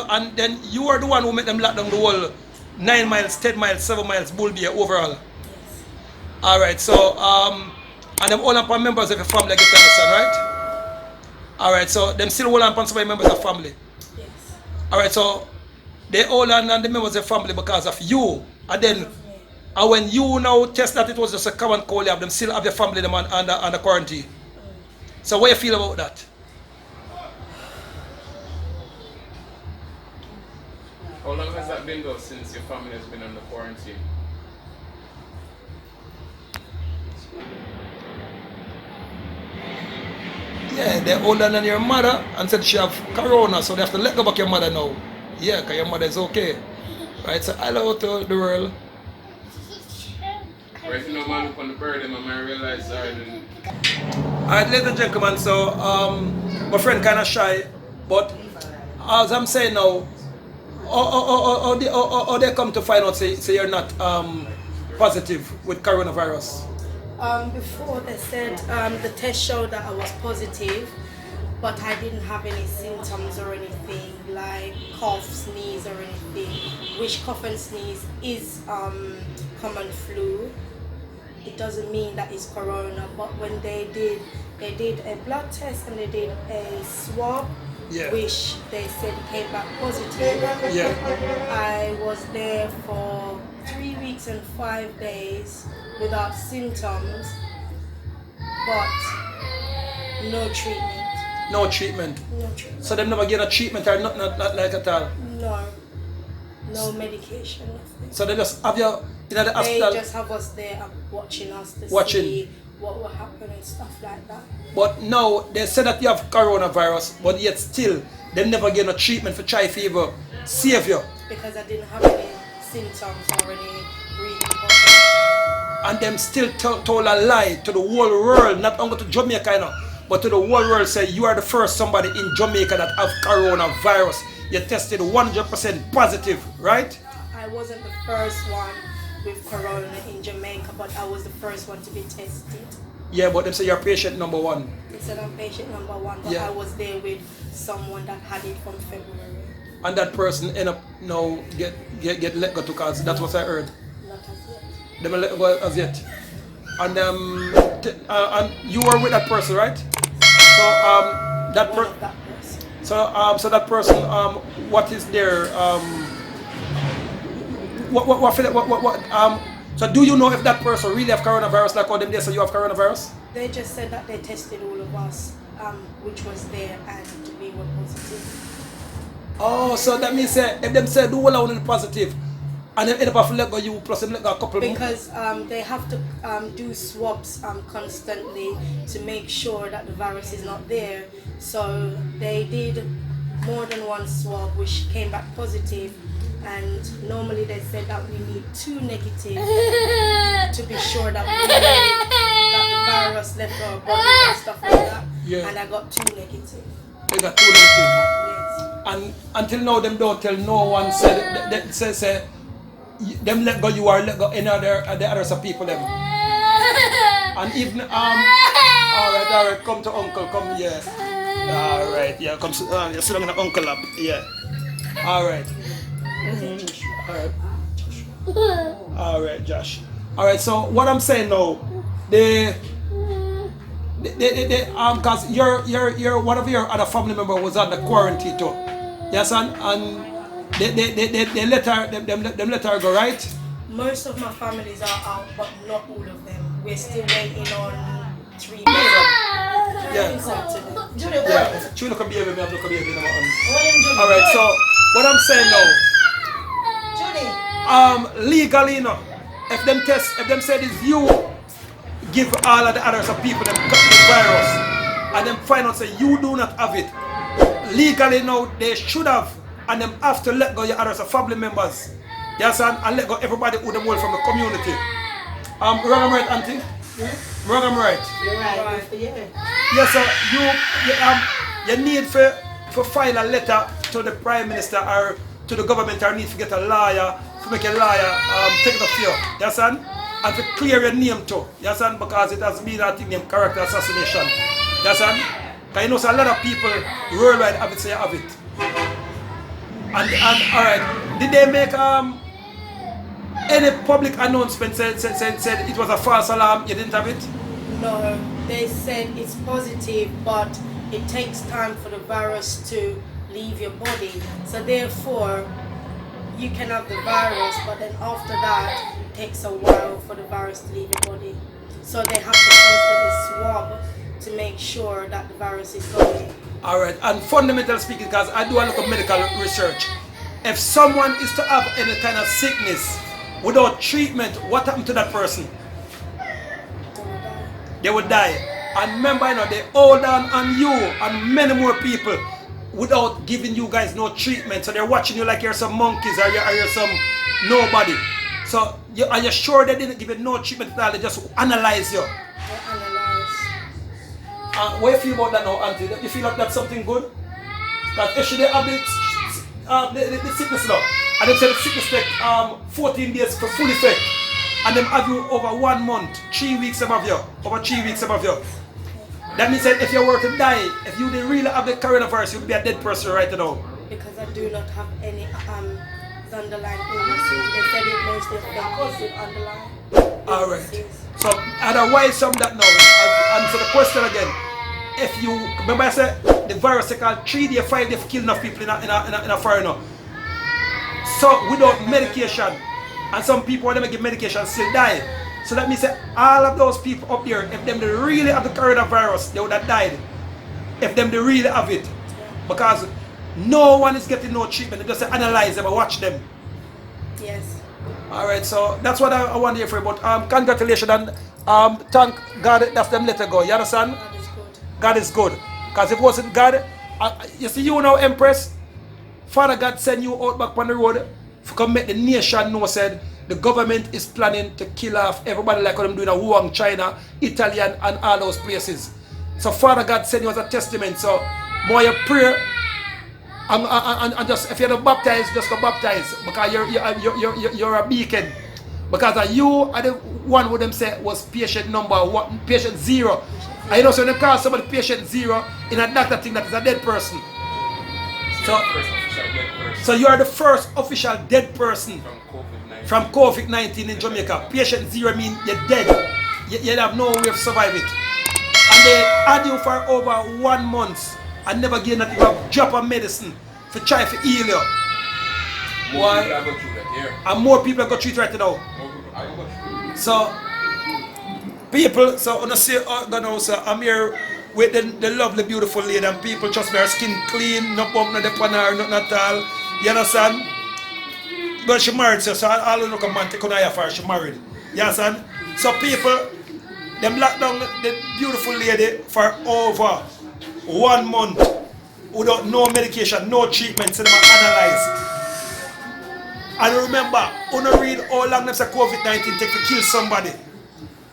and then you are the one who made them lock down the whole 9 miles, 10 miles, 7 miles bull beer overall. Yes. Alright, so and them all upon members of your family, I get to understand, right? Alright, so them still all upon some members of family. Yes. Alright, so they all on the members of your family because of you. And then and when you now test that it was just a common cold, you have them still have your family them under quarantine. So what you feel about that? How long has that been though since your family has been under quarantine? Yeah, they're older than your mother and said she have corona, so they have to let go back your mother now. Yeah, because your mother is okay. Right, so hello to the world. Right, you know, man, look on the bird and I realize Alright, ladies and gentlemen, so my friend kind of shy, but as I'm saying now, or they come to find out say you're not positive with coronavirus. Before they said the test showed that I was positive, but I didn't have any symptoms or anything like cough, sneeze or anything, which cough and sneeze is common flu. It doesn't mean that it's corona, but when they did a blood test and they did a swab, Yeah. which they said came back positive. Yeah. I was there for 3 weeks and 5 days without symptoms, but no treatment. No treatment. No treatment. So them never get a treatment or not like at all. No medication, nothing. So they just have you in the They hospital. just have us there watching us to Watching. see what will happen and stuff like that. But now they say that you have coronavirus, but yet still they never get no treatment for try fever. Save you. Because I didn't have any symptoms or any breathing problems. And them still told a lie to the whole world, not only to Jamaica, you know, but to the whole world. Say you are the first somebody in Jamaica that have coronavirus. You tested 100% positive, right? I wasn't the first one with corona in Jamaica, but I was the first one to be tested. Yeah, but them say you're patient number 1. They said I'm patient number 1, but Yeah. I was there with someone that had it from February. And that person end up now get let go to cause that's what I heard. Not as yet. Them let go as yet. And and you were with that person, right? So that One person. of that person. So that person what is their so do you know if that person really have coronavirus like all them they say you have coronavirus? They just said that they tested all of us, which was there, and we were positive. Oh, so that means if them say do all on positive and then end up let go you plus them let go a couple Because they have to do swabs constantly to make sure that the virus is not there. So they did more than one swab which came back positive, and normally they said that we need 2 negative to be sure that the virus left our body and stuff like that. Yeah. And I got 2 negative. They got 2 negative. Yes. And until now them don't tell no one say them let go you are let go any other the others of people them. And even alright, come to uncle, come here. Alright, yeah, come you're sitting in the uncle lap, yeah. Alright. Alright. Alright, Josh. Alright, so what I'm saying now, cause your one of your other family member was under quarantine too. Yes, and they let her go, right? Most of my families are out, but not all of them. We're still waiting on 3 more. Yeah. Julie, Yeah. She look a baby, me have look a baby in my arms. Alright, so what I'm saying now, legally, you know, if them say it's you, give all of the others of people them the virus, and them find out say you do not have it. Legally now, they should have, and them have to let go your others of family members. Yes, and let go everybody who them hold from the community. Wrong I'm right, auntie? Wrong I'm right? You're right. Yeah. Yes, sir. You need to file a letter to the Prime Minister or to the government, or need to get a lawyer to make a lawyer take it up to you. Yes, sir? And to clear your name too. Yes, sir? Because it has been that thing named character assassination. Yes, sir? Because you know so a lot of people worldwide have it, so you have it. And alright, did they make any public announcement said it was a false alarm? You didn't have it? No, they said it's positive, but it takes time for the virus to leave your body. So therefore, you can have the virus, but then after that, it takes a while for the virus to leave your body. So they have to constantly swab to make sure that the virus is going. Alright, and fundamentally speaking, because I do a lot of medical research, if someone is to have any kind of sickness without treatment, what happened to that person? They would die. And remember, they hold on you and many more people without giving you guys no treatment. So they're watching you like you're some monkeys or you're some nobody. So are you sure they didn't give you no treatment at all? They just analyze you. They analyze. What do you feel about that now, Auntie? You feel like that's something good? That if they have the sickness now, and they say the sickness take 14 days for full effect, and them have you over 1 month, 3 weeks above you, over 3 weeks above you. That means that if you were to die, if you didn't really have the coronavirus, you'd be a dead person right now. Because I do not have any underlying illnesses. They said it mostly affects with underlying illnesses. Alright. So otherwise some that now, answer the question again. If you remember I said the virus they call 3 day, 5 day kill enough people in a foreigner. So without medication, and some people when they give medication still die. So that means that all of those people up there, if them they really have the coronavirus, they would have died. If them they really have it. Because no one is getting no treatment. They just analyze them and watch them. Yes. Alright, so that's what I want to hear for you. But congratulations and thank God that's them let it go. You understand? God is good. God is good. Because if it wasn't God, you see you now, Empress, Father God send you out back on the road to come make the nation know said the government is planning to kill off everybody like what them doing in Wuhan, China, Italy and all those places. So Father God send you as a testament. So more you pray and just if you're not baptized, just go baptize because you're a beacon. Because you are the one with them say was patient number one, patient 0. And you know, so when they call somebody patient 0 in a doctor thing that is a dead person. So you are the first official dead person from COVID-19 in Jamaica. Patient 0 means you're dead. You have no way of surviving it. And they had you for over 1 month and never give not even a drop of medicine to try to heal you. Why? And more people have got treated right now. So people, so when I say so I'm here with the lovely beautiful lady and people trust me, her skin clean, no bump, no dip on her, nothing at all. You understand? But she married, so all the look a man take on her for her, she married. You understand? So people, them locked down the beautiful lady for over 1 month without no medication, no treatment, so them analyze. And remember, when you read how long them say COVID-19 take to kill somebody.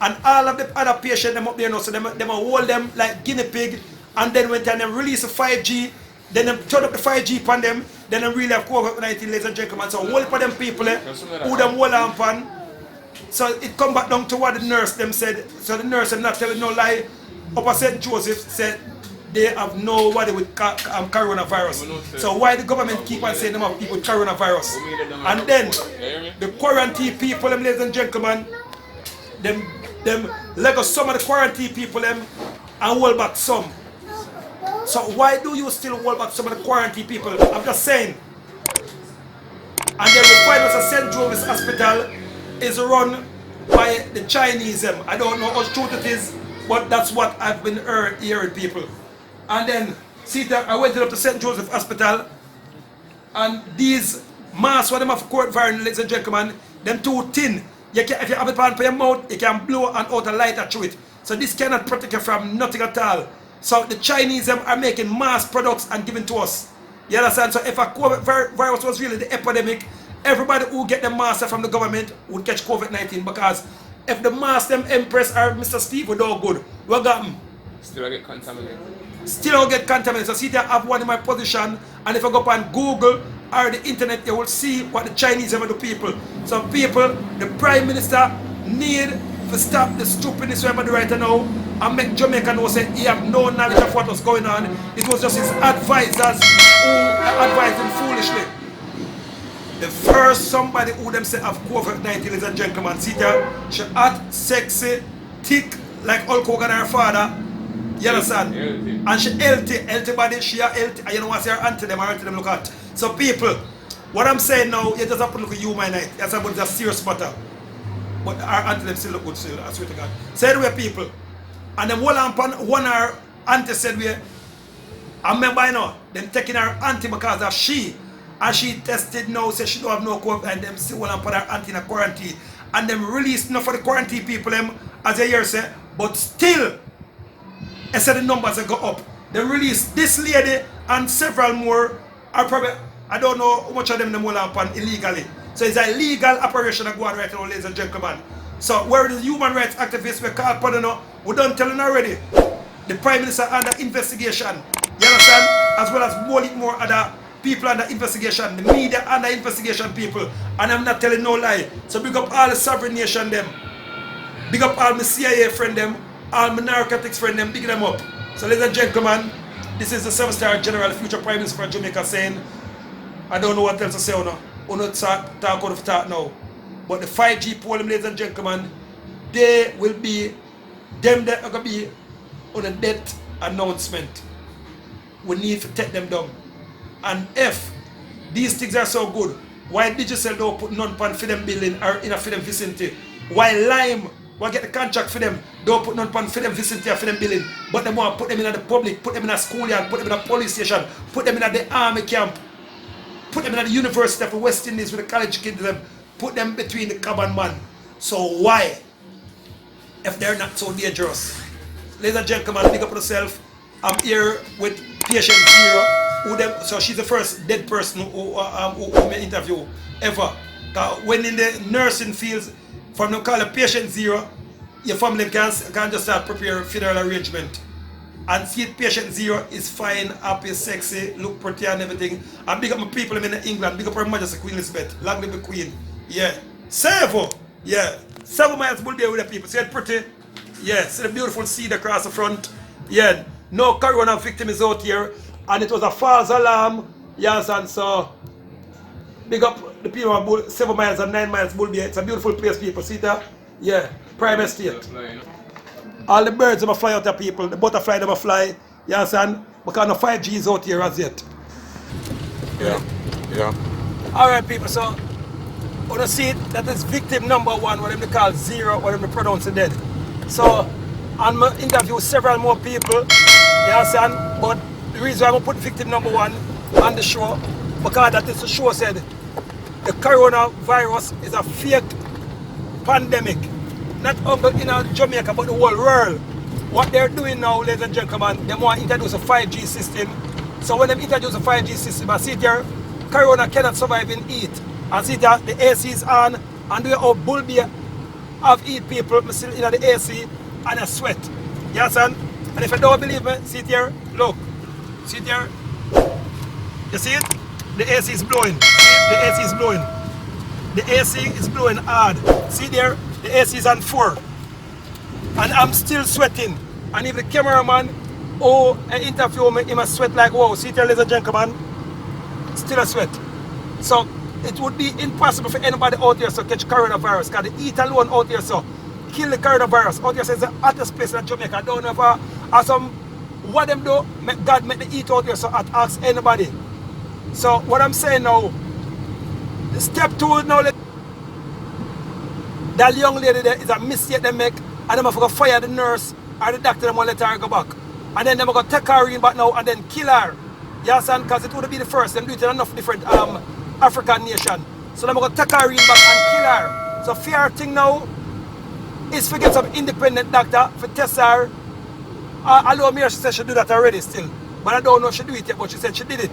And all of the other patients them up there now, so them hold them like guinea pig, and then when them release the 5G, then them turn up the 5G upon them, then them really have COVID-19, ladies and gentlemen. So hold for them people who them hold on upon. So it come back down to what the nurse them said. So the nurse them not telling no lie. Upper St. Joseph said they have nobody with coronavirus. So why the government keep on saying them have people with coronavirus? And then the quarantine people, them ladies and gentlemen, them let go some of the quarantine people them and hold back some. So why do you still hold back some of the quarantine people? I'm just saying. And then the finance of St. Joseph's Hospital is run by the Chinese. I don't know how true it is, but that's what I've been hearing people. And then, see that I went up to St. Joseph Hospital, and these masks, what them have court variant, ladies and gentlemen, them too thin. You can, if you have it on for your mouth, you can blow and out a lighter through it. So this cannot protect you from nothing at all. So the Chinese are making mass products and giving to us. You understand? So if a COVID virus was really the epidemic, everybody who get the mask from the government would catch COVID-19, because if the mask them Empress or Mr. Steve would all good, what got them? Still get contaminated. Still don't get contaminated. So see that I have one in my position, and if I go up on Google or the internet, you will see what the Chinese have to people. So people, the Prime Minister need to stop the stupidness we're doing right now and make Jamaica know say he have no knowledge of what was going on. It was just his advisors who advised him foolishly. The first somebody who them say have COVID-19, ladies and gentlemen, see her, she hot, sexy, thick, like Hulk Hogan and her father. You understand? And she healthy body, she are healthy. And you know what, say her auntie them look at. So people, what I'm saying now, you just have to look at you, my night. That's about a serious matter. But our auntie them still look good still, I swear to God. So anyway, people, and them one our auntie said I remember, you know, them taking her auntie because of she. And she tested now, say she don't have no COVID, and them still want to put her auntie in a quarantine. And them released enough for the quarantine people, them, as a year say, but still, I said the numbers go up. They released this lady and several more. Are probably, I don't know how much of them will happen illegally. So it's a legal operation that go on right now, ladies and gentlemen. So where the human rights activists were called upon, you know, we don't tell them already. The Prime Minister under investigation. You understand? As well as more other people under investigation, the media under investigation people. And I'm not telling no lie. So big up all the sovereign nation them. Big up all my CIA friend them, all my narcotics friend them, big them up. So ladies and gentlemen, this is the 7-star General, future Prime Minister of Jamaica saying, I don't know what else to say or no. We not talk out of talk now. But the 5G poll, ladies and gentlemen, they will be, them that are going to be on a death announcement. We need to take them down. And if these things are so good, why Digicel don't put none pan for them building or in a for them vicinity? Why Lime, why get the contract for them, don't put none pan for them vicinity or for them building? But they want to put them in the public, put them in a schoolyard, put them in a police station, put them in the army camp, put them in the university for West Indies with the college kids, them, put them between the cabin man. So why, if they're not so dangerous? Ladies and gentlemen, big up yourself. I'm here with Patient Zero. So she's the first dead person who may interview ever. When in the nursing fields, from them call a Patient Zero, your family can just start prepare funeral arrangement. And see Patient Zero is fine, happy, sexy, look pretty and everything. And big up my people in England, big up Her Majesty Queen Elizabeth, long live the Queen. Yeah. Savo! Yeah. 7 miles will be with the people. See it pretty? Yeah. See the beautiful seed across the front? Yeah. No corona victim is out here. And it was a false alarm. Yes, and so big up the people of 7 miles and 9 miles Bull Bay. It's a beautiful place, people. See that? Yeah. Prime estate. All the birds them fly out of people. The butterfly them fly. Yes, and because no 5G is out here as yet. Yeah. Yeah. Alright, people, so on the see that is victim number 1, what they call zero, what they pronounce it dead. So I'm going to interview several more people. You understand? But the reason I'm going to put victim number 1 on the show, because that is the show said the coronavirus is a fake pandemic. Not only in Jamaica, but the whole world. What they're doing now, ladies and gentlemen, they want to introduce a 5G system. So when they introduce a 5G system, I see there, corona cannot survive in heat. I see that the AC is on, and we have Bull Bay have heat people still in the AC and I sweat. You understand? And if you don't believe me, see there, look. See there? You see it? The AC is blowing. See it? The AC is blowing. The AC is blowing hard. See there? The AC is on 4. And I'm still sweating. And if the cameraman interview me, he must sweat like wow. See there, ladies and gentlemen? Still a sweat. So it would be impossible for anybody out there to catch coronavirus. Because the heat alone out there so kill the coronavirus. Out there says the hottest place in Jamaica. I don't know if some what them do, God make the heat out there so I'd ask anybody. So what I'm saying now, step 2 now, that young lady there is a mistake they make, and they're going to fire the nurse or the doctor, and let her go back. And then they're going to take her in back now and then kill her. You understand? Because it would be the first. Them do it in enough different African nation. So they're going to take her in back and kill her. So fear thing now is to get some independent doctor for test her. Although she said she do that already still. But I don't know if she do it yet, but she said she did it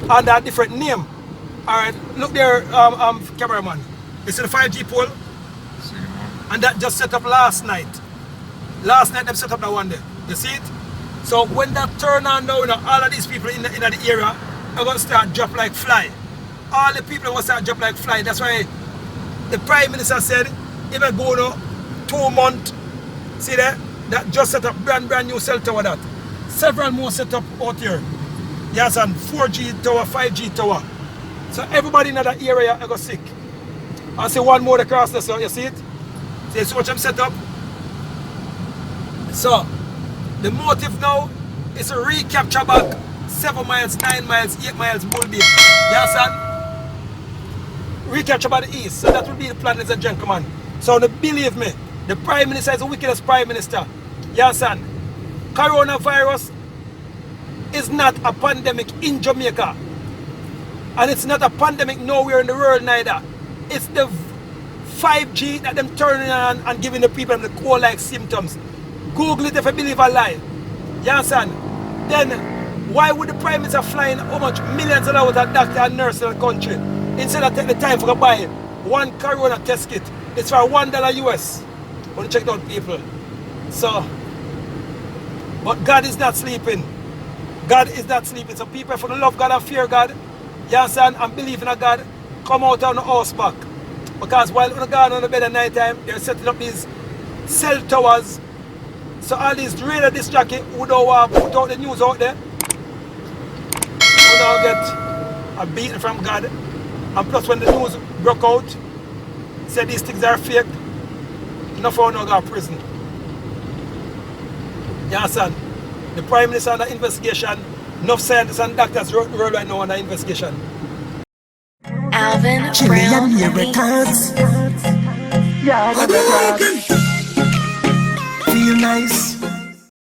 under a different name. Alright, look there, cameraman. You see the 5G pole? And that just set up last night. Last night they set up that one there. You see it? So when that turn on now, you know, all of these people in the area are going to start drop like fly. All the people are going to start drop like fly. That's why the Prime Minister said, if I go now 2 months, see there? That just set up brand new cell tower that. Several more set up out here. Yes, and 4G tower, 5G tower. So everybody in that area I got sick. I see one more across there, so you see it? See what I'm set up? So the motive now is to recapture back 7 miles, 9 miles, 8 miles bull beat. You understand? Recapture by the east. So that will be the plan, ladies and gentlemen. So believe me, the Prime Minister is the wickedest Prime Minister. You understand? Coronavirus is not a pandemic in Jamaica. And it's not a pandemic nowhere in the world neither. It's the 5G that them turning on and giving the people the cold-like symptoms. Google it if you believe a lie. You understand? Then why would the Prime Minister flying how much millions of dollars a doctor and nurse in the country instead of take the time for to buy one corona test kit? It's for $1 US. When you check it out, people. So, but God is not sleeping. God is not sleeping. So people, if you love God and fear God, you understand, and believe in a God, come out on the house back. Because while you're going on the bed at night time, they're setting up these cell towers. So all these radio disc jockey who don't want to put out the news out there, will now get a beating from God. And plus when the news broke out, said these things are fake, enough of them go to prison. You understand? The Prime Minister under investigation, enough scientists and doctors worldwide now under investigation. Alvin TRILLIONAIRE Brown. Records. Yeah, feel nice.